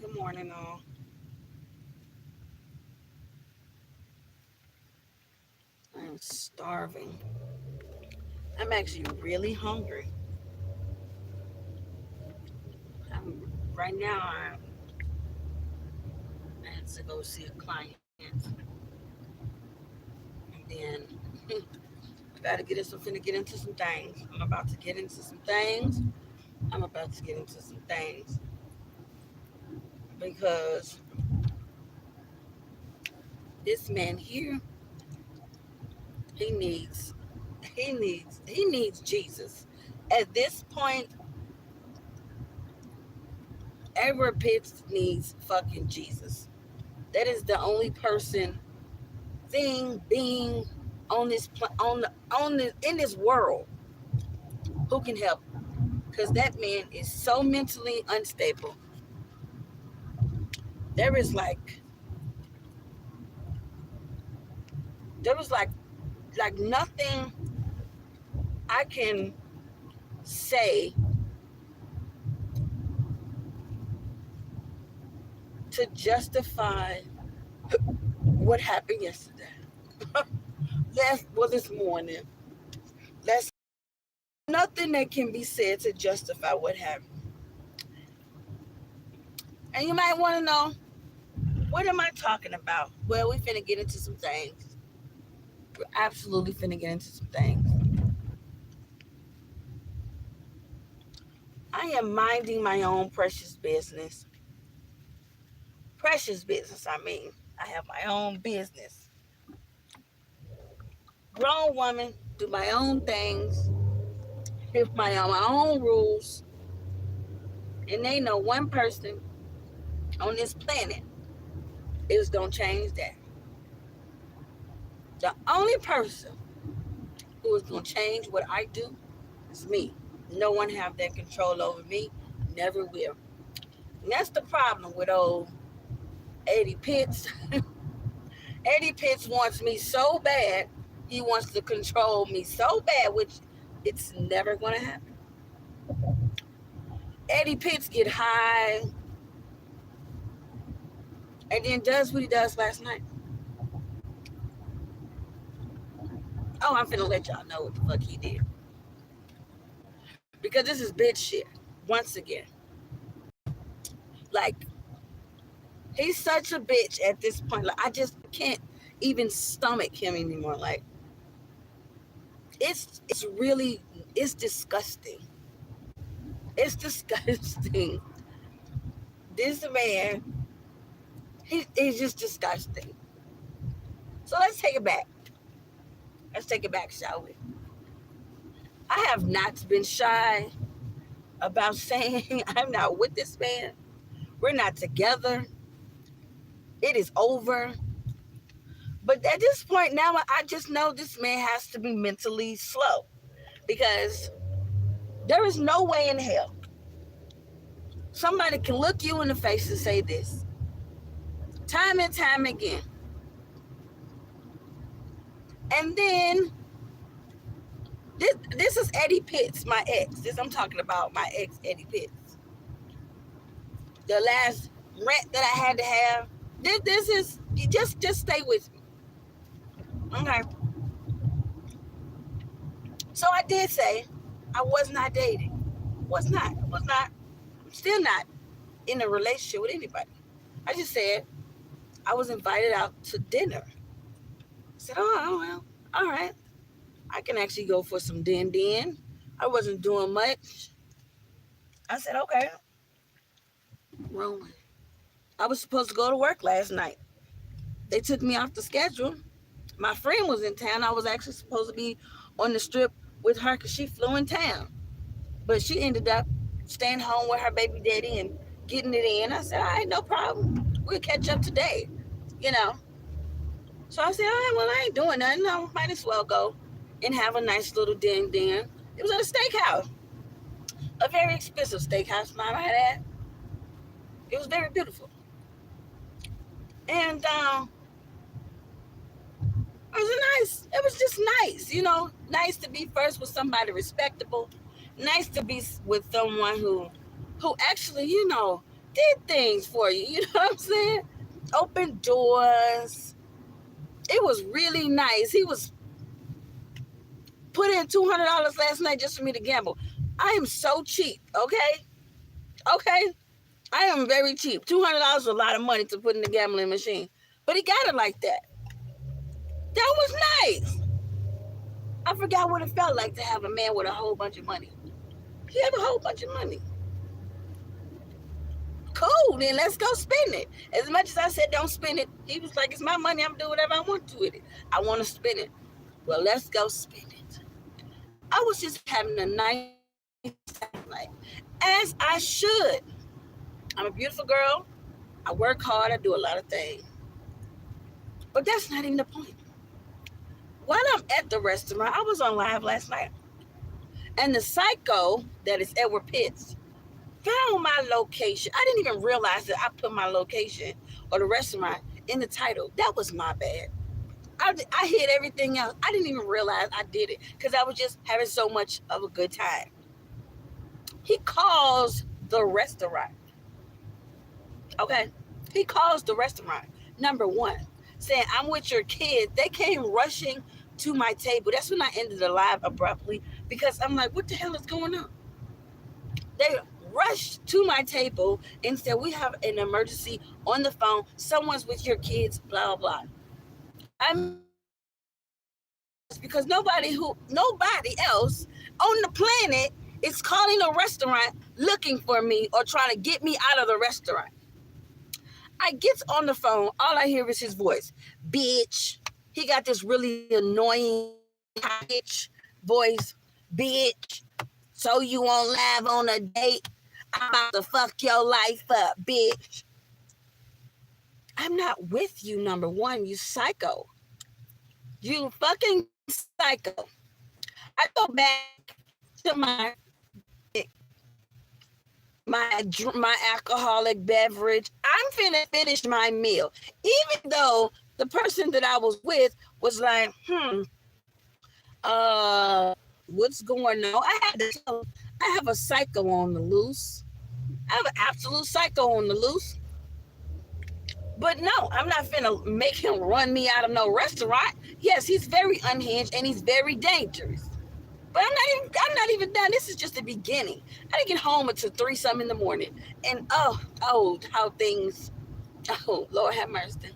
Good morning, all. I am starving. I'm actually really hungry. Right now. I had to go see a client, and then I gotta get into finna get into some things. I'm about to get into some things. I'm about to get into some things because this man here, he needs, he needs Jesus. At this point, every bitch needs fucking Jesus. That is the only person, thing, being on this on the in this world who can help. Because that man is so mentally unstable. There is like there was like nothing I can say to justify what happened yesterday. This morning. That's nothing that can be said to justify what happened. And you might want to know, what am I talking about? Well, we finna get into some things. We're absolutely finna get into some things. I am minding my own precious business. Precious business, I mean. I have my own business. Grown woman, do my own things, with my own rules, and ain't no one person on this planet is gonna change that. The only person who is gonna change what I do is me. No one have that control over me, never will. And that's the problem with old Eddie Pitts. Eddie Pitts wants me so bad, he wants to control me so bad, which it's never gonna happen. Eddie Pitts get high and then does what he does last night. Oh, I'm finna let y'all know what the fuck he did. Because this is bitch shit. Once again. Like, he's such a bitch at this point. Like, I just can't even stomach him anymore. Like, it's really, it's disgusting. It's disgusting. This man, he's just disgusting. So let's take it back. Let's take it back, shall we? I have not been shy about saying I'm not with this man. We're not together. It is over. But at this point now, I just know this man has to be mentally slow because there is no way in hell somebody can look you in the face and say this time and time again. And then this is Eddie Pitts, my ex. This I'm talking about my ex, Eddie Pitts. The last rant that I had to have. This is just stay with me. Okay. So I did say I was not dating. Was not. I'm still not in a relationship with anybody. I just said I was invited out to dinner. I said, oh well, all right. I can actually go for some din. I wasn't doing much. I said, okay. Rolling. I was supposed to go to work last night. They took me off the schedule. My friend was in town. I was actually supposed to be on the strip with her because she flew in town. But she ended up staying home with her baby daddy and getting it in. I said, all right, no problem. We'll catch up today, you know. So I said, all right, well, I ain't doing nothing. I might as well go and have a nice little din. It was at a steakhouse, a very expensive steakhouse, might I add. It was very beautiful. And it was just nice, nice to be first with somebody respectable, nice to be with someone who actually, did things for you. You know what I'm saying? Open doors. It was really nice. He was put in $200 last night just for me to gamble. I am so cheap, okay? Okay? I am very cheap. $200 is a lot of money to put in the gambling machine. But he got it like that. That was nice. I forgot what it felt like to have a man with a whole bunch of money. He have a whole bunch of money. Cool, then let's go spend it. As much as I said don't spend it, he was like, it's my money, I'm gonna do whatever I want to with it. I want to spend it. Well, let's go spend it. I was just having a nice night, as I should. I'm a beautiful girl. I work hard. I do a lot of things. But that's not even the point. While I'm at the restaurant, I was on live last night. And the psycho, that is Edward Pitts, found my location. I didn't even realize that I put my location or the restaurant in the title. That was my bad. I hid everything else. I didn't even realize I did it because I was just having so much of a good time. He calls the restaurant. Okay? He calls the restaurant, number one, saying, I'm with your kids. They came rushing to my table. That's when I ended the live abruptly because I'm like, what the hell is going on? They rushed to my table and said, we have an emergency on the phone. Someone's with your kids, blah, blah. I'm because nobody else on the planet is calling a restaurant looking for me or trying to get me out of the restaurant. I get on the phone, all I hear is his voice. Bitch. He got this really annoying bitch voice. Bitch. So you on live on a date? I'm about to fuck your life up, bitch. I'm not with you, number one, you psycho. You fucking psycho. I go back to my alcoholic beverage. I'm finna finish my meal. Even though the person that I was with was like, what's going on? I had to tell him, I have a psycho on the loose. I have an absolute psycho on the loose. But no, I'm not finna make him run me out of no restaurant. Yes, he's very unhinged and he's very dangerous. But I'm not even done. This is just the beginning. I didn't get home until 3-something in the morning. And how things, Lord have mercy.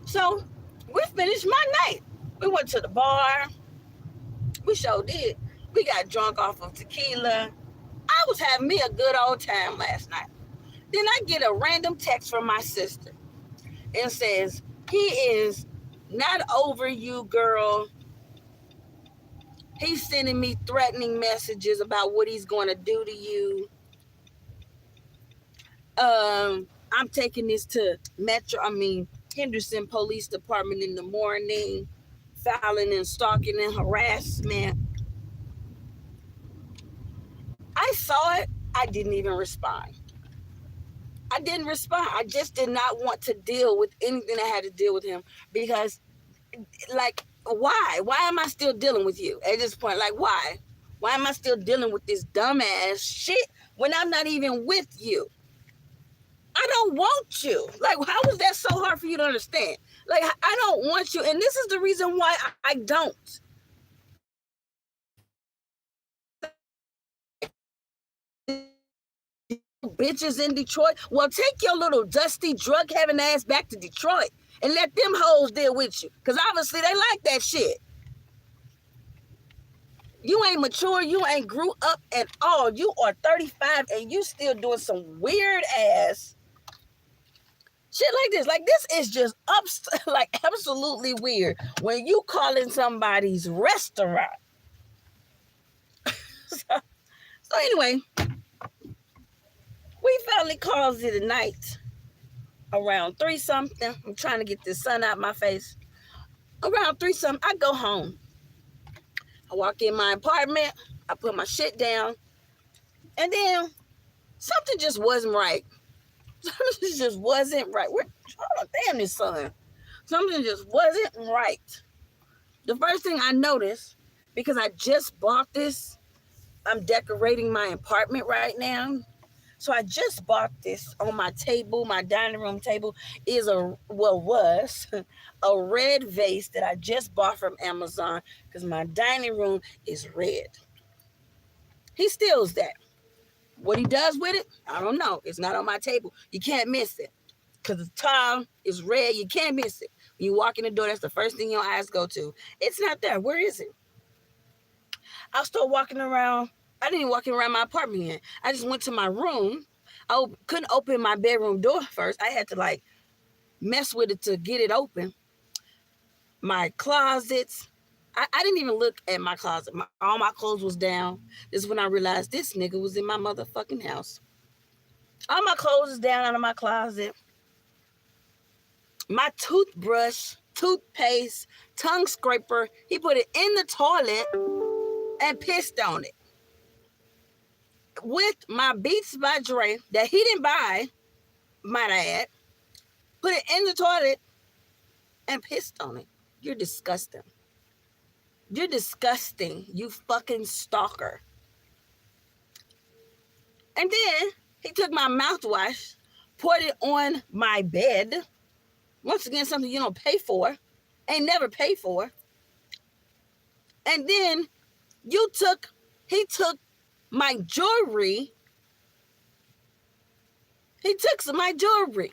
So we finished my night. We went to the bar. We sure did. We got drunk off of tequila. I was having me a good old time last night. Then I get a random text from my sister and says, he is not over you, girl. He's sending me threatening messages about what he's going to do to you. I'm taking this to Henderson Police Department in the morning, filing and stalking and harassment. I saw it. I didn't even respond. I didn't respond. I just did not want to deal with anything that had to deal with him because, like, why? Why am I still dealing with you at this point? Like, why? Why am I still dealing with this dumbass shit when I'm not even with you? I don't want you. Like, how is that so hard for you to understand? Like, I don't want you. And this is the reason why I don't. Bitches in Detroit. Well, take your little dusty, drug-having ass back to Detroit and let them hoes deal with you. Because obviously they like that shit. You ain't mature. You ain't grew up at all. You are 35 and you still doing some weird ass shit like this. Like, this is just like absolutely weird when you calling somebody's restaurant. So anyway, we finally calls it a night around 3-something. I'm trying to get this sun out my face. Around 3-something, I go home. I walk in my apartment. I put my shit down. And then something just wasn't right. Something just wasn't right. Damn this sun. Something just wasn't right. The first thing I noticed, because I just bought this, I'm decorating my apartment right now. So I just bought this on my table. My dining room table was a red vase that I just bought from Amazon because my dining room is red. He steals that. What he does with it, I don't know. It's not on my table. You can't miss it because the tile is red. You can't miss it. When you walk in the door, that's the first thing your eyes go to. It's not there. Where is it? I started walking around. I didn't even walk around my apartment yet. I just went to my room. I couldn't open my bedroom door first. I had to like mess with it to get it open. My closets. I didn't even look at my closet. All my clothes was down. This is when I realized this nigga was in my motherfucking house. All my clothes is down out of my closet. My toothbrush, toothpaste, tongue scraper, he put it in the toilet and pissed on it. With my Beats by Dre that he didn't buy, might I add, put it in the toilet and pissed on it. You're disgusting. You're disgusting, you fucking stalker. And then he took my mouthwash, poured it on my bed. Once again, something you don't pay for, ain't never paid for. And then he took my jewelry. He took some of my jewelry,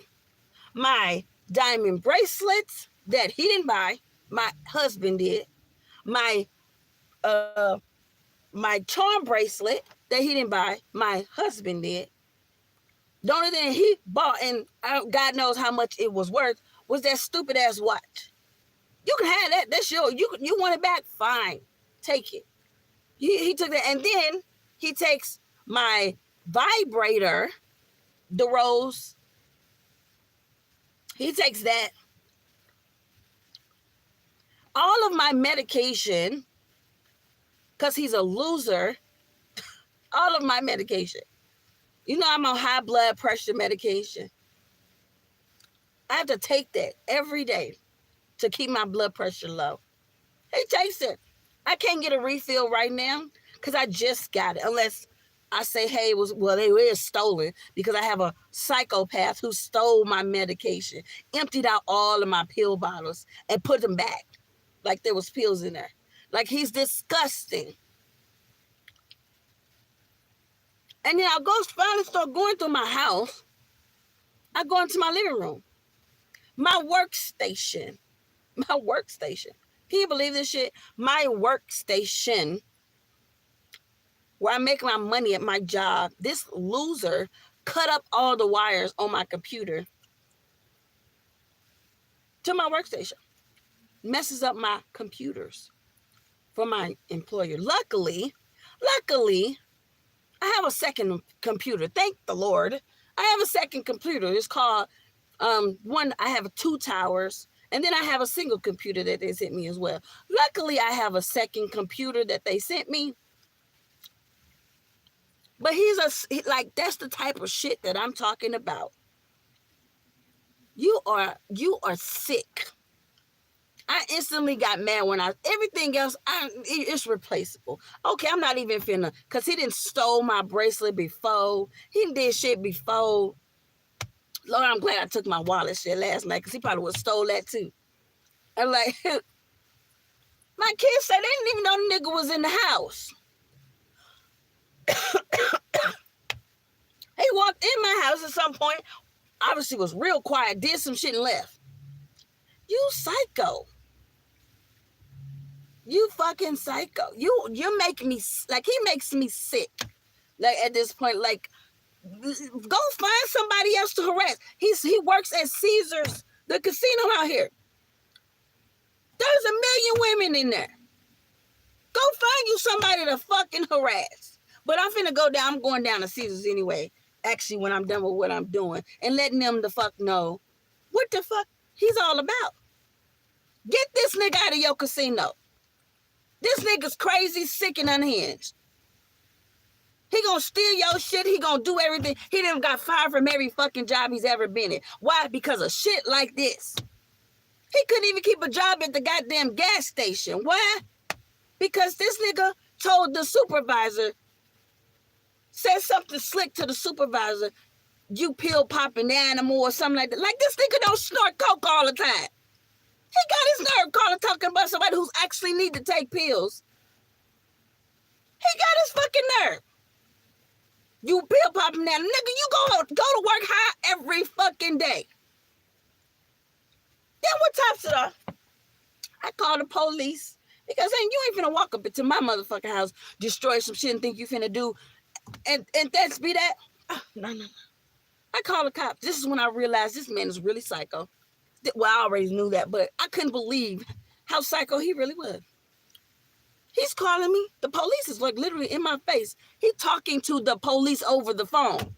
my diamond bracelets that he didn't buy, my husband did, my charm bracelet that he didn't buy, my husband did. The only thing he bought, and God knows how much it was worth, was that stupid ass watch. You can have that. That's yours. You want it back? Fine. Take it. He took that. And then he takes my vibrator, the Rose. He takes that. All of my medication, because he's a loser, all of my medication. You know I'm on high blood pressure medication. I have to take that every day to keep my blood pressure low. He takes it. I can't get a refill right now because I just got it. Unless I say, hey, it was stolen because I have a psychopath who stole my medication, emptied out all of my pill bottles and put them back like there was pills in there. Like he's disgusting. And then finally start going through my house. I go into my living room. My workstation. Can you believe this shit? My workstation, where I make my money at my job, this loser cut up all the wires on my computer to my workstation. Messes up my computers for my employer. Luckily, I have a second computer. Thank the Lord. I have a second computer. It's called, one, I have 2 towers. And then I have a single computer that they sent me as well. Luckily, I have a second computer that they sent me. But that's the type of shit that I'm talking about. You are sick. I instantly got mad when everything else, it's replaceable. Okay, I'm not even finna, because he didn't stole my bracelet before. He did shit before. Lord, I'm glad I took my wallet shit last night, because he probably would have stole that too. I'm like, my kids said they didn't even know the nigga was in the house. He walked in my house at some point, obviously was real quiet, did some shit and left. You psycho. You fucking psycho. You make me, like, he makes me sick. Like, at this point, like, go find somebody else to harass. He works at Caesars, the casino out here. There's 1 million women in there. Go find you somebody to fucking harass. But I'm going down to Caesars anyway, actually, when I'm done with what I'm doing, and letting them the fuck know what the fuck he's all about. Get this nigga out of your casino. This nigga's crazy, sick, and unhinged. He gonna steal your shit. He gonna do everything. He done got fired from every fucking job he's ever been in. Why? Because of shit like this. He couldn't even keep a job at the goddamn gas station. Why? Because this nigga told the supervisor said something slick to the supervisor, you pill popping animal or something like that. Like, this nigga don't snort coke all the time. He got his nerve calling talking about somebody who's actually need to take pills. He got his fucking nerve. You pill popping animal. Nigga, you go to work high every fucking day. Then what tops it off? I call the police because you ain't finna walk up into my motherfucking house, destroy some shit and think you finna do, and that's be that. Oh, no. I call the cops. This is when I realized this man is really psycho. Well, I already knew that, but I couldn't believe how psycho he really was. He's calling me. The police is like literally in my face. He talking to the police over the phone.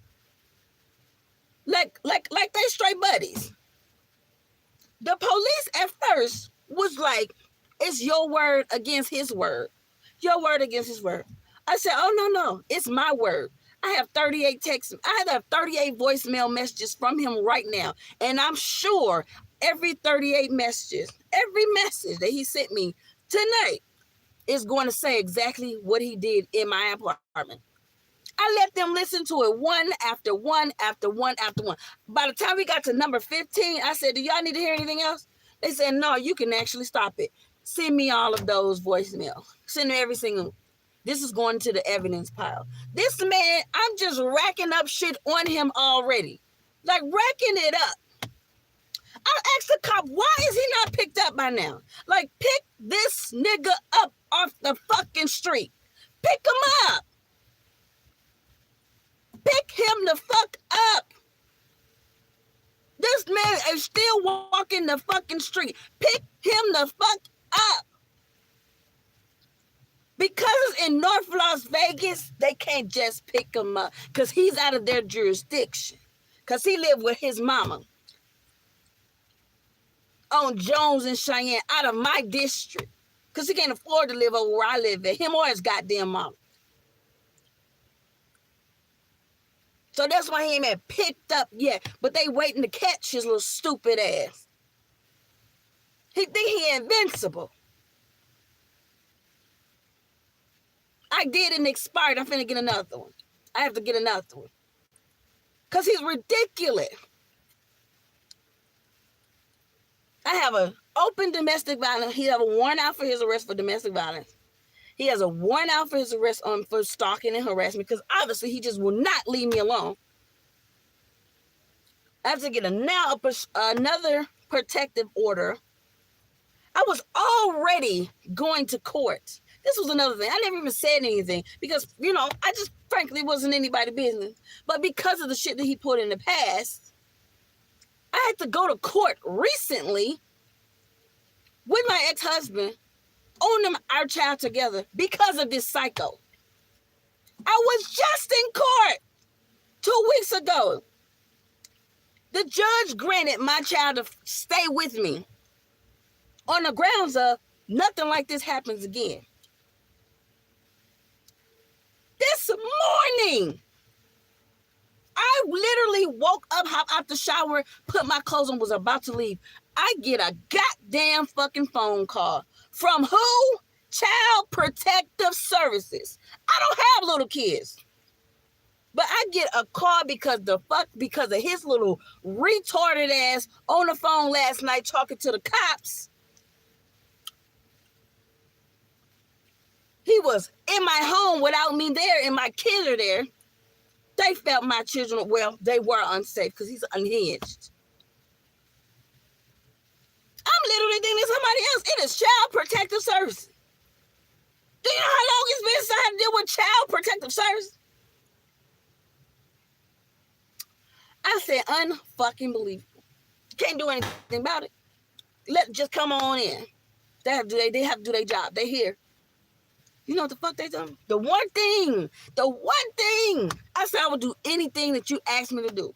Like they straight buddies. The police at first was like, it's your word against his word. Your word against his word. I said, oh, no. It's my word. I have 38 texts. I have 38 voicemail messages from him right now. And I'm sure every 38 messages, every message that he sent me tonight is going to say exactly what he did in my apartment. I let them listen to it one after one after one after one. By the time we got to number 15, I said, do y'all need to hear anything else? They said, no, you can actually stop it. Send me all of those voicemails. Send me every single. This is going to the evidence pile. This man, I'm just racking up shit on him already. Like racking it up. I asked the cop, why is he not picked up by now? Like, pick this nigga up off the fucking street. Pick him up. Pick him the fuck up. This man is still walking the fucking street. Pick him the fuck up. Because in North Las Vegas, they can't just pick him up because he's out of their jurisdiction. Because he lived with his mama on Jones and Cheyenne, out of my district. Because he can't afford to live over where I live at. Him or his goddamn mama. So that's why he ain't been picked up yet. But they waiting to catch his little stupid ass. He think he invincible. I did an expired. I'm finna get another one. I have to get another one. Because he's ridiculous. I have an open domestic violence. He have a warrant out for his arrest for domestic violence. He has a warrant out for his arrest for stalking and harassment because obviously he just will not leave me alone. I have to get another protective order. I was already going to court. This was another thing. I never even said anything because, I just frankly wasn't anybody's business. But because of the shit that he put in the past, I had to go to court recently with my ex-husband, owning our child together because of this psycho. I was just in court 2 weeks ago. The judge granted my child to stay with me on the grounds of nothing like this happens again. This morning, I literally woke up, hopped out the shower, put my clothes on, was about to leave. I get a goddamn fucking phone call. From who? Child Protective Services. I don't have little kids. But I get a call because of his little retarded ass on the phone last night talking to the cops. He was in my home without me there, and my kids are there. They felt my children, they were unsafe because he's unhinged. I'm literally thinking somebody else. It is Child Protective Services. Do you know how long it's been since I had to deal with Child Protective Services? I said, unfucking believable. Can't do anything about it. Just come on in. They have to do their job. They here. You know what the fuck they done? The one thing. I said I would do anything that you asked me to do.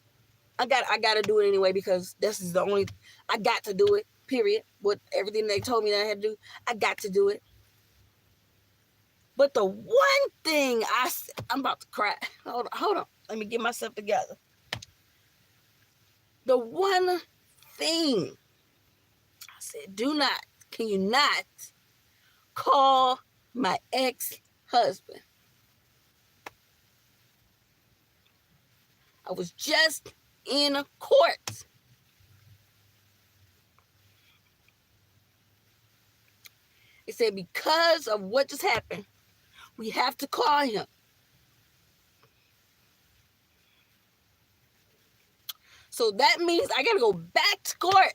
I got to do it anyway because this is the only. I got to do it. Period. With everything they told me that I had to do, I got to do it. But the one thing I'm about to cry. Hold on. Let me get myself together. The one thing I said, can you not call my ex-husband? I was just in a court. It said because of what just happened, we have to call him. So that means I gotta go back to court.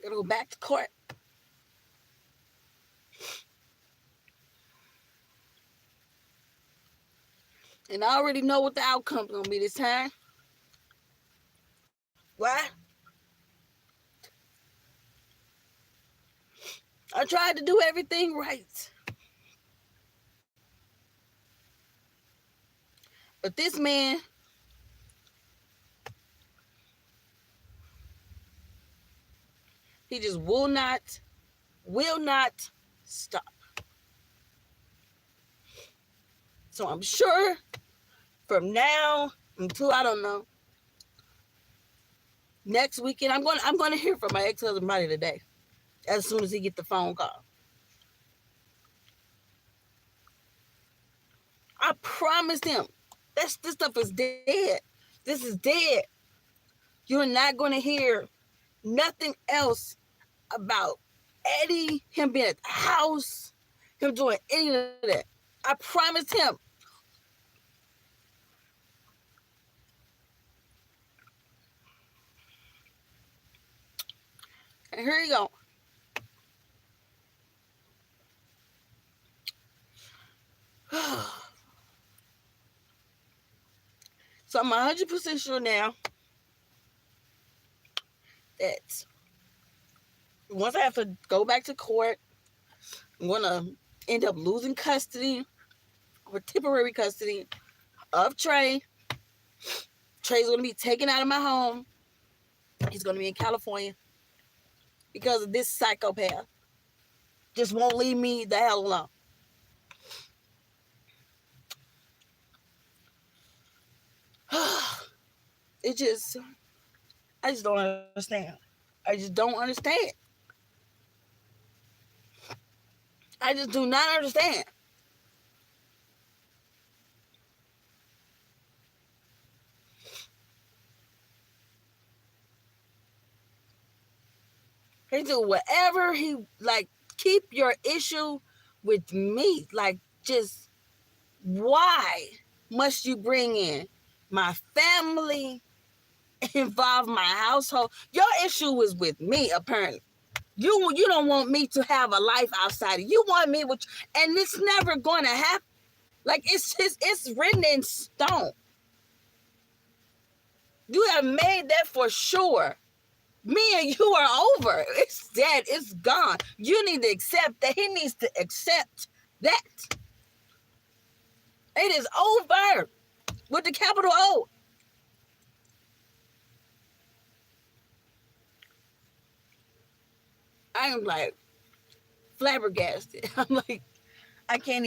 Gotta go back to court. And I already know what the outcome's gonna be this time. Why? I tried to do everything right. But this man, he just will not stop. So I'm sure from now until, I don't know, next weekend, I'm gonna hear from my ex-husband probably today, as soon as he get the phone call. I promised him this stuff is dead. This is dead. You're not gonna hear nothing else about Eddie, him being at the house, him doing any of that. I promised him. And here you go. So I'm 100% sure now that once I have to go back to court, I'm going to end up losing custody or temporary custody of Trey. Trey's going to be taken out of my home. He's going to be in California because of this psychopath. Just won't leave me the hell alone. I just don't understand. I just don't understand. I just do not understand. He do whatever he like. Keep your issue with me. Like, just why must you bring in my family, involve my household? Your issue is with me, apparently. You don't want me to have a life outside of you. Want me with, and it's never going to happen. Like, it's written in stone. You have made that for sure. Me and you are over. It's dead. It's gone. You need to accept that. He needs to accept that. It is over with the capital O. I am like flabbergasted. I'm like, I can't.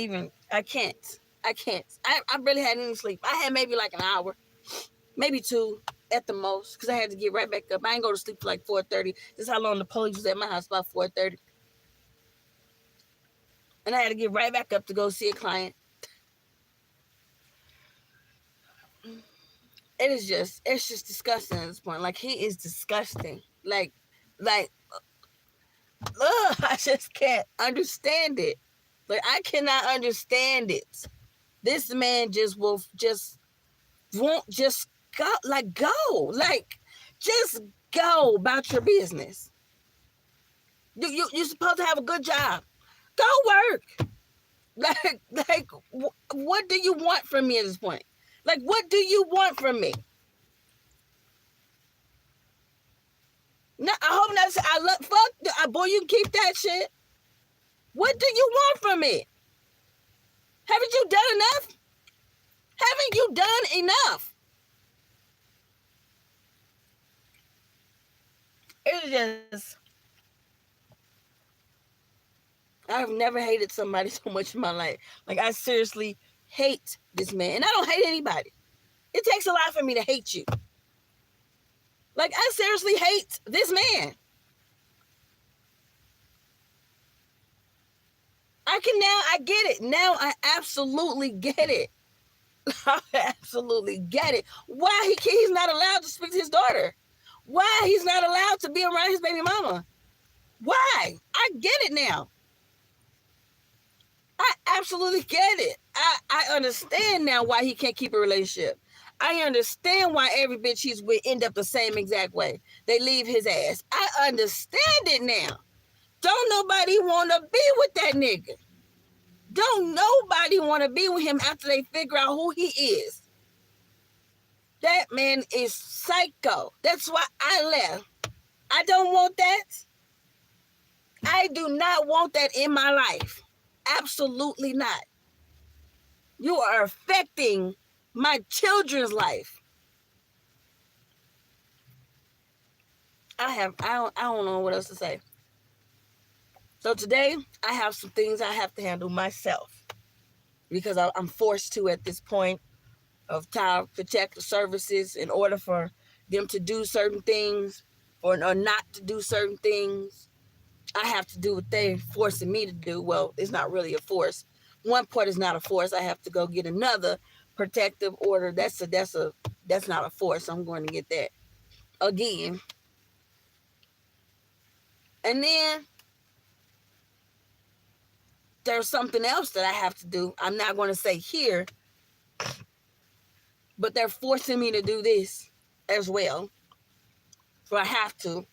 I really hadn't even sleep. I had maybe like an hour, maybe two at the most, because I had to get right back up. I ain't go to sleep till like 4:30. This is how long the police was at my house, about 4:30. And I had to get right back up to go see a client. It's just disgusting at this point. Like, he is disgusting. Like, I just can't understand it. Like, I cannot understand it. This man won't just go, like, just go about your business. You're supposed to have a good job. Go work. Like, what do you want from me at this point? Like, what do you want from me? No, I hope not. I love, fuck, boy, you can keep that shit. What do you want from me? Haven't you done enough? Haven't you done enough? It's just, I've never hated somebody so much in my life. Like, I seriously hate this man. And I don't hate anybody. It takes a lot for me to hate you. Like, I seriously hate this man. I get it. Now I absolutely get it. I absolutely get it. Why he's not allowed to speak to his daughter? Why he's not allowed to be around his baby mama? Why? I get it now. I absolutely get it. I understand now why he can't keep a relationship. I understand why every bitch he's with end up the same exact way. They leave his ass. I understand it now. Don't nobody want to be with that nigga. Don't nobody want to be with him after they figure out who he is. That man is psycho. That's why I left. I don't want that. I do not want that in my life. Absolutely not. You are affecting my children's life. I don't know what else to say. So today I have some things I have to handle myself because I'm forced to at this point of Child Protective Services in order for them to do certain things or not to do certain things. I have to do what they're forcing me to do. Well, it's not really a force. One part is not a force. I have to go get another protective order. That's not a force. I'm going to get that again. And then there's something else that I have to do. I'm not going to say here, but they're forcing me to do this as well. So I have to.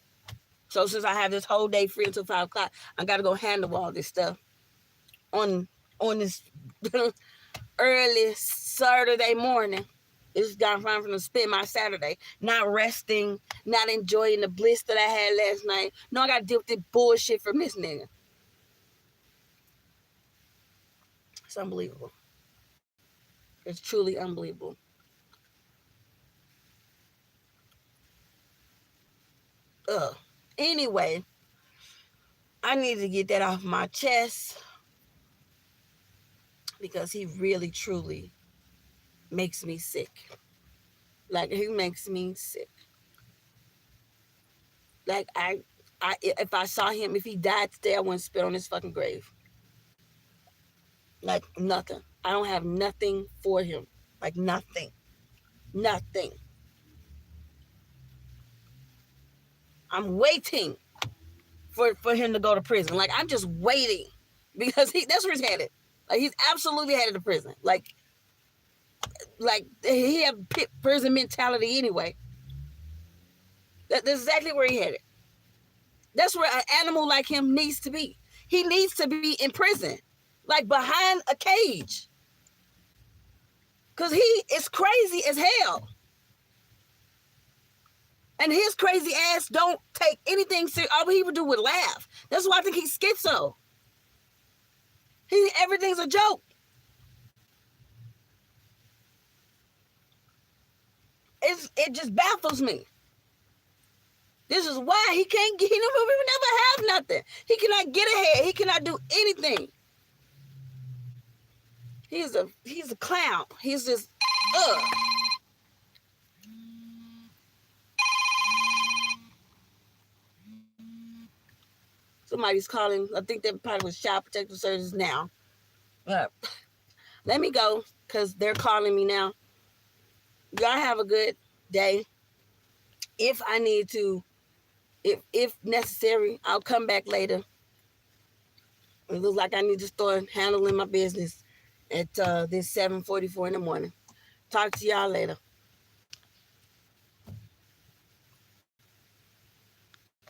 So since I have this whole day free until 5 o'clock, I got to go handle all this stuff on this early Saturday morning. It's got time for to spend my Saturday not resting, not enjoying the bliss that I had last night. No, I got to deal with this bullshit from this nigga. It's unbelievable. It's truly unbelievable. Anyway, I need to get that off my chest because he really, truly makes me sick. Like, he makes me sick. Like, if I saw him, if he died today, I wouldn't spit on his fucking grave. Like, nothing. I don't have nothing for him. Like, nothing. Nothing. I'm waiting for him to go to prison. Like, I'm just waiting because that's where he's headed. Like, he's absolutely headed to prison. Like he have prison mentality anyway. That's exactly where he headed. That's where an animal like him needs to be. He needs to be in prison, like behind a cage, because he is crazy as hell. And his crazy ass don't take anything serious. All he would do would laugh. That's why I think he's schizo. Everything's a joke. It just baffles me. This is why he can't get. He will never have nothing. He cannot get ahead. He cannot do anything. He's a clown. He's just Somebody's calling. I think that probably was Child Protective Services now. Let me go because they're calling me now. Y'all have a good day. If I need to, if necessary, I'll come back later. It looks like I need to start handling my business at this 7:44 in the morning. Talk to y'all later.